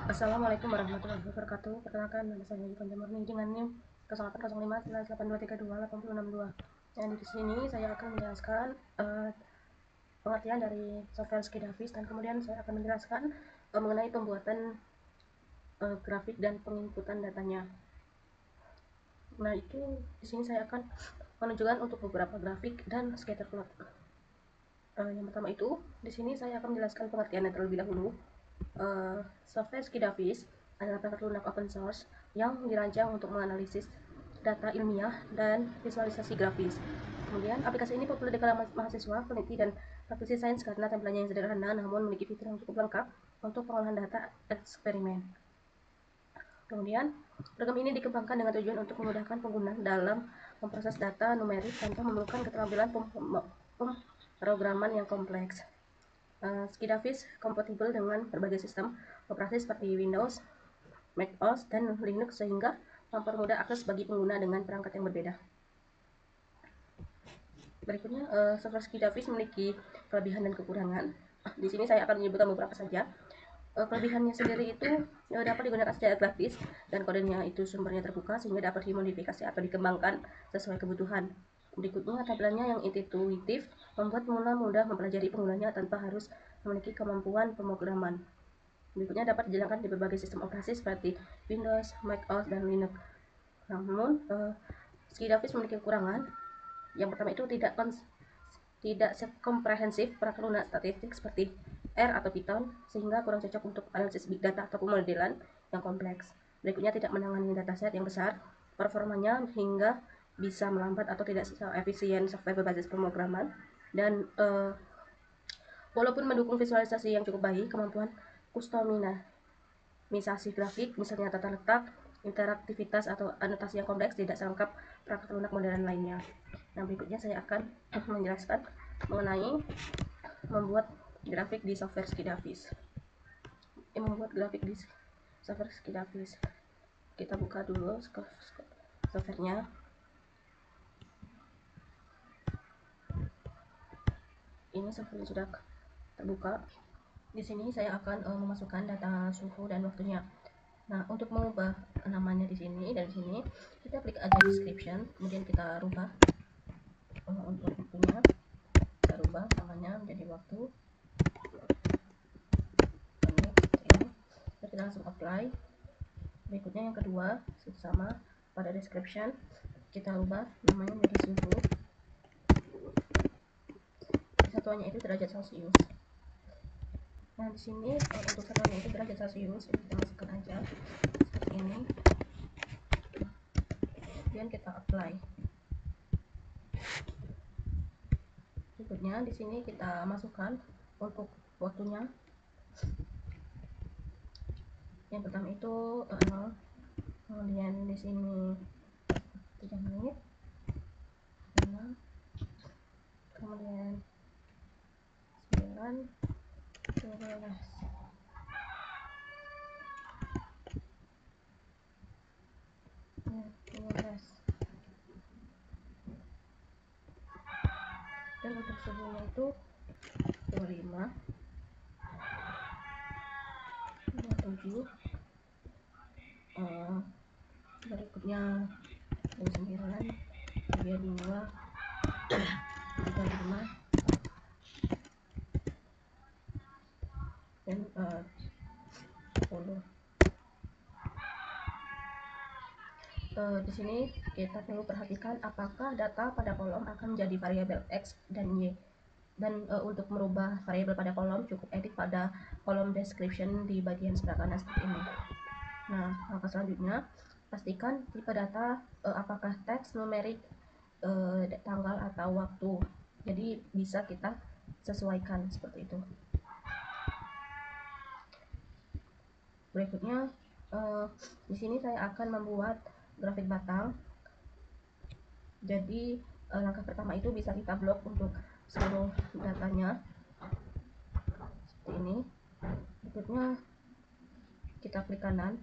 Assalamualaikum warahmatullahi wabarakatuh. Perkenalkan, nama saya Ivan Jamurni dengan NIM 0805-8232-862. Dan di sini saya akan menjelaskan pengertian dari software Skidavis, dan kemudian saya akan menjelaskan mengenai pembuatan grafik dan penginputan datanya. Nah, itu di sini saya akan menunjukkan untuk beberapa grafik dan scatter plot. Yang pertama itu, di sini saya akan menjelaskan pengertiannya terlebih dahulu. Software Skidavis adalah perangkat lunak open source yang dirancang untuk menganalisis data ilmiah dan visualisasi grafis. Kemudian, aplikasi ini populer di kalangan mahasiswa, peneliti, dan praktisi sains karena tampilannya yang sederhana namun memiliki fitur yang cukup lengkap untuk pengolahan data eksperimen. Kemudian, program ini dikembangkan dengan tujuan untuk memudahkan pengguna dalam memproses data numerik tanpa memerlukan keterampilan pemrograman yang kompleks. Skidavis kompatibel dengan berbagai sistem operasi seperti Windows, Mac OS, dan Linux sehingga mempermudah akses bagi pengguna dengan perangkat yang berbeda. Berikutnya, software Skidavis memiliki kelebihan dan kekurangan. Di sini saya akan menyebutkan beberapa saja. Kelebihannya sendiri itu dapat digunakan secara gratis dan kodenya itu sumbernya terbuka sehingga dapat dimodifikasi atau dikembangkan sesuai kebutuhan. Berikutnya, tampilannya yang intuitif membuat pengguna mudah mempelajari penggunanya tanpa harus memiliki kemampuan pemrograman. Berikutnya, dapat dijalankan di berbagai sistem operasi seperti Windows, Mac OS, dan Linux. Namun, Skidavis memiliki kekurangan. Yang pertama itu tidak komprehensif perangkat lunak statistik seperti R atau Python, sehingga kurang cocok untuk analisis big data atau pemodelan yang kompleks. Berikutnya, tidak menangani dataset yang besar, performanya hingga bisa melambat atau tidak efisien software berbasis pemrograman, dan walaupun mendukung visualisasi yang cukup baik, kemampuan kustomisasi grafik, misalnya tata letak, interaktivitas, atau anotasi yang kompleks tidak selengkap perangkat lunak modern lainnya. Nah, berikutnya saya akan menjelaskan mengenai membuat grafik di software Skidavis. Membuat grafik di software Skidavis, kita buka dulu softwarenya. Ini software sudah terbuka. Di sini saya akan memasukkan data suhu dan waktunya. Nah, untuk mengubah namanya di sini, dari sini kita klik aja description, kemudian kita rubah untuk waktunya, kita rubah namanya menjadi waktu. Kita langsung apply. Berikutnya yang kedua, sama pada description kita rubah namanya menjadi suhu. Satuannya itu derajat Celcius. Nah, di sini untuk satuannya itu derajat Celcius, kita masukkan aja seperti ini. Kemudian kita apply. Berikutnya di sini kita masukkan untuk waktunya. Yang pertama itu 0, kemudian di sini 3 menit, 6, kemudian 9, 12, dan untuk suhunya itu 25, 27, berikutnya 29, 32, 35, dan 10. Di sini kita perlu perhatikan apakah data pada kolom akan menjadi variabel X dan Y. Dan untuk merubah variabel pada kolom, cukup edit pada kolom description di bagian sebelah kanan seperti ini. Nah, langkah selanjutnya, pastikan tipe data apakah teks, numerik, tanggal, atau waktu. Jadi bisa kita sesuaikan seperti itu. Berikutnya, di sini saya akan membuat grafik batang. Jadi langkah pertama itu bisa kita blok untuk seluruh datanya seperti ini. Berikutnya kita klik kanan,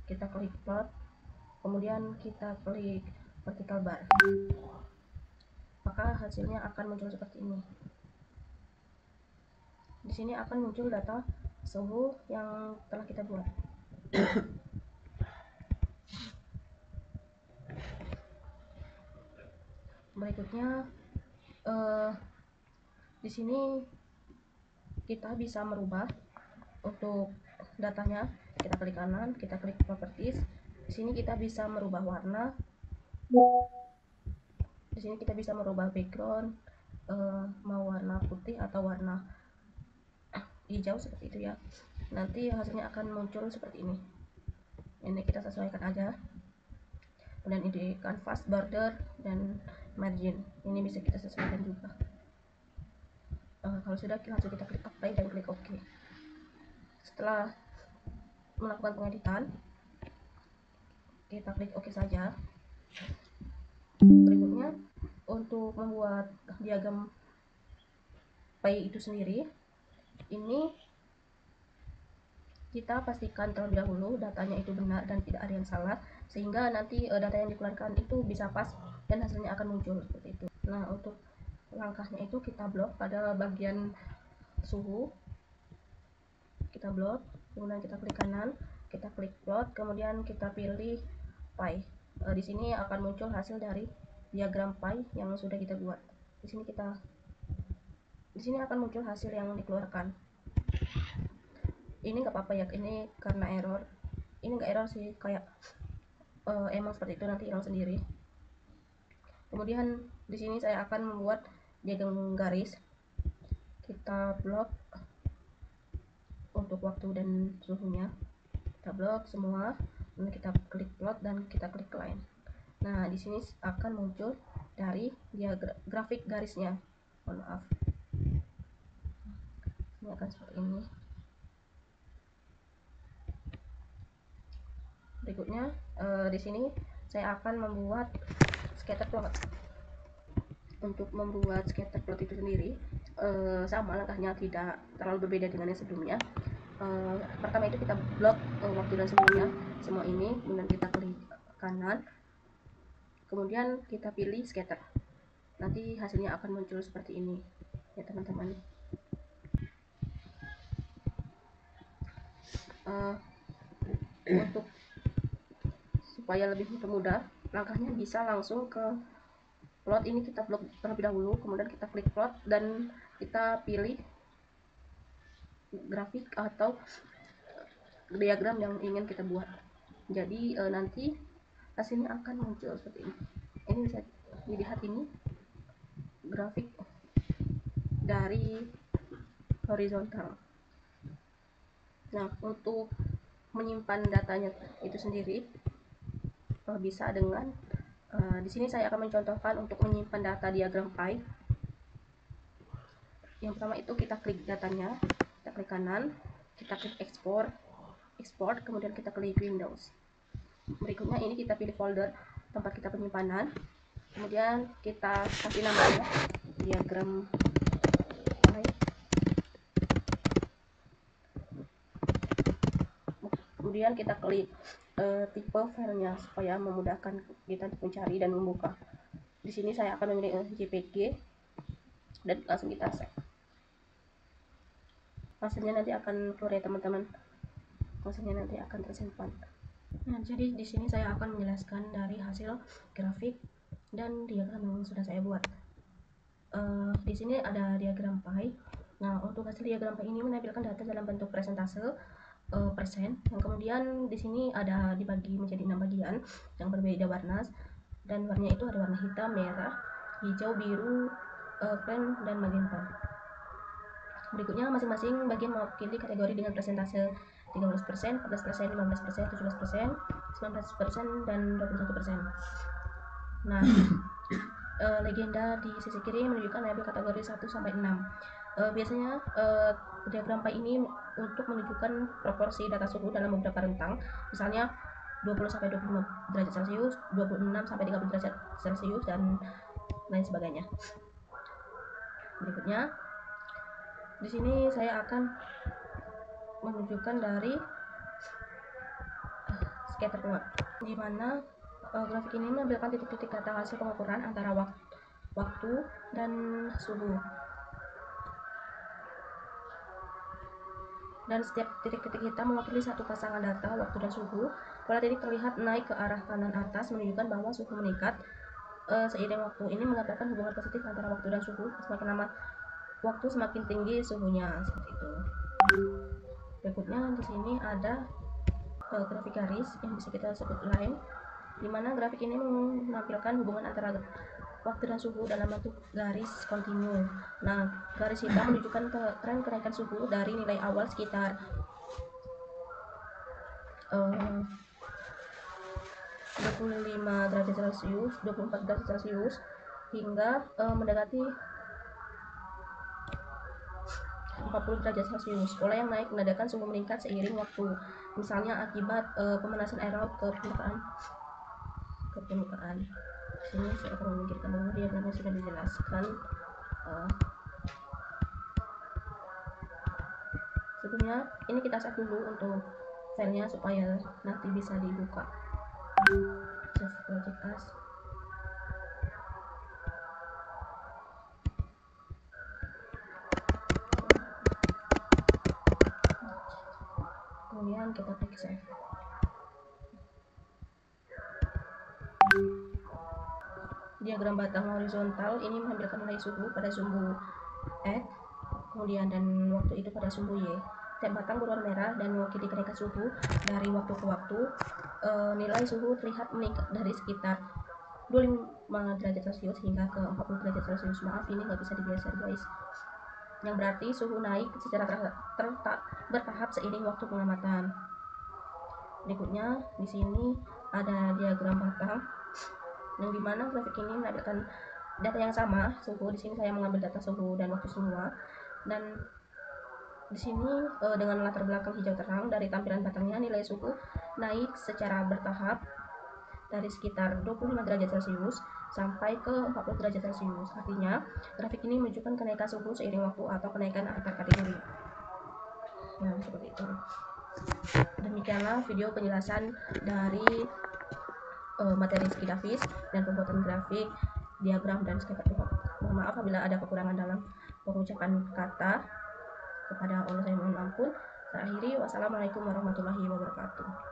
kita klik plot, kemudian kita klik vertical bar, maka hasilnya akan muncul seperti ini. Di sini akan muncul data suhu yang telah kita buat. Berikutnya di sini kita bisa merubah untuk datanya. Kita klik kanan, kita klik properties. Di sini kita bisa merubah warna. Di sini kita bisa merubah background, mau warna putih atau warna hijau seperti itu ya. Nanti hasilnya akan muncul seperti ini. Ini kita sesuaikan aja. Kemudian ini canvas, border, dan margin. Ini bisa kita sesuaikan juga. Kalau sudah, langsung kita klik apply dan klik OK. Setelah melakukan pengeditan, kita klik OK saja. Berikutnya, untuk membuat diagram pie itu sendiri, ini kita pastikan terlebih dahulu datanya itu benar dan tidak ada yang salah, sehingga nanti data yang dikeluarkan itu bisa pas dan hasilnya akan muncul seperti itu. Nah, untuk langkahnya itu kita blok pada bagian suhu, kita blok, kemudian kita klik kanan, kita klik plot, kemudian kita pilih pie. Di sini akan muncul hasil dari diagram pie yang sudah kita buat. Di sini akan muncul hasil yang dikeluarkan. Ini nggak apa-apa ya, ini karena error. Ini nggak error sih, kayak emang seperti itu, nanti hilang sendiri. Kemudian di sini saya akan membuat diagram garis. Kita blok untuk waktu dan suhunya, kita blok semua, kemudian kita klik plot dan kita klik line. Nah, di sini akan muncul dari grafik garisnya. Mohon maaf. Ini akan seperti ini. Berikutnya di sini saya akan membuat scatter plot. Untuk membuat scatter plot itu sendiri sama langkahnya, tidak terlalu berbeda dengan yang sebelumnya. Pertama itu kita blok waktu dan sebelumnya semua ini, kemudian kita klik kanan, kemudian kita pilih scatter. Nanti hasilnya akan muncul seperti ini ya teman-teman. Untuk supaya lebih mudah, langkahnya bisa langsung ke plot. Ini kita blok terlebih dahulu, kemudian kita klik plot dan kita pilih grafik atau diagram yang ingin kita buat. Jadi nanti hasilnya akan muncul seperti ini. Ini bisa dilihat, ini grafik dari horizontal. Nah, untuk menyimpan datanya itu sendiri bisa dengan di sini saya akan mencontohkan untuk menyimpan data diagram pie. Yang pertama itu kita klik datanya, kita klik kanan, kita klik export, kemudian kita klik Windows. Berikutnya ini kita pilih folder tempat kita penyimpanan, kemudian kita kasih namanya diagram pie. Kemudian kita klik tipe filenya supaya memudahkan kita mencari dan membuka. Di sini saya akan memilih JPG dan langsung kita save. Hasilnya nanti akan keluar ya teman-teman. Hasilnya nanti akan tersimpan. Nah, jadi di sini saya akan menjelaskan dari hasil grafik dan diagram yang sudah saya buat. Di sini ada diagram pie. Nah, untuk hasil diagram pie ini menampilkan data dalam bentuk presentase persen. Yang kemudian di sini ada dibagi menjadi 6 bagian yang berbeda warna, dan warnanya itu ada warna hitam, merah, hijau, biru, krem, dan magenta. Berikutnya masing-masing bagian mewakili kategori dengan presentase 13%, 14%, 15%, 17%, 19%, dan 21%. Nah, legenda di sisi kiri menunjukkan label kategori 1 sampai 6. Biasanya diagram pie ini untuk menunjukkan proporsi data suhu dalam beberapa rentang, misalnya 20 sampai 25 derajat Celcius, 26 sampai 30 derajat Celcius, dan lain sebagainya. Berikutnya di sini saya akan menunjukkan dari scatter plot, di mana grafik ini menampilkan titik-titik data hasil pengukuran antara waktu dan suhu. dan setiap titik-titik hitam mewakili satu pasangan data waktu dan suhu. Pola titik terlihat naik ke arah kanan atas menunjukkan bahwa suhu meningkat seiring waktu. Ini menggambarkan hubungan positif antara waktu dan suhu. Semakin lama waktu semakin tinggi suhunya, seperti itu. Berikutnya di sini ada grafik garis yang bisa kita sebut line, di mana grafik ini menampilkan hubungan antara waktu dan suhu dalam bentuk garis kontinu. Nah, garis hitam menunjukkan tren kenaikan suhu dari nilai awal sekitar 25 derajat Celcius, 24 derajat Celcius hingga mendekati 40 derajat Celcius. Pola yang naik menandakan suhu meningkat seiring waktu, misalnya akibat pemanasan air laut ke permukaan. Sini saya akan memikirkan dulu, diagramnya sudah dijelaskan. Sebelumnya ini kita set dulu untuk filenya supaya nanti bisa dibuka. Just project as. Kemudian kita klik save. Diagram batang horizontal ini menampilkan nilai suhu pada sumbu X, kemudian dan waktu itu pada sumbu Y. Tiap batang berwarna merah dan mewakili kenaikan suhu dari waktu ke waktu. Nilai suhu terlihat meningkat dari sekitar 25 derajat Celcius hingga ke 40 derajat Celcius. Maaf, ini nggak bisa digeser guys. Yang berarti suhu naik secara bertahap seiring waktu pengamatan. Berikutnya di sini ada diagram batang, yang dimana grafik ini menampilkan data yang sama, suhu. Di sini saya mengambil data suhu dan waktu semua, dan di sini dengan latar belakang hijau terang dari tampilan batangnya, nilai suhu naik secara bertahap dari sekitar 25 derajat Celcius sampai ke 40 derajat Celcius. Artinya grafik ini menunjukkan kenaikan suhu seiring waktu atau kenaikan antar kategori. Nah, seperti itu. Demikianlah video penjelasan dari materi Skidavis dan pembuatan grafik, diagram, dan skema. Mohon maaf apabila ada kekurangan dalam pengucapan kata. Kepada Allah saya mohon ampun. Saya akhiri, wassalamualaikum warahmatullahi wabarakatuh.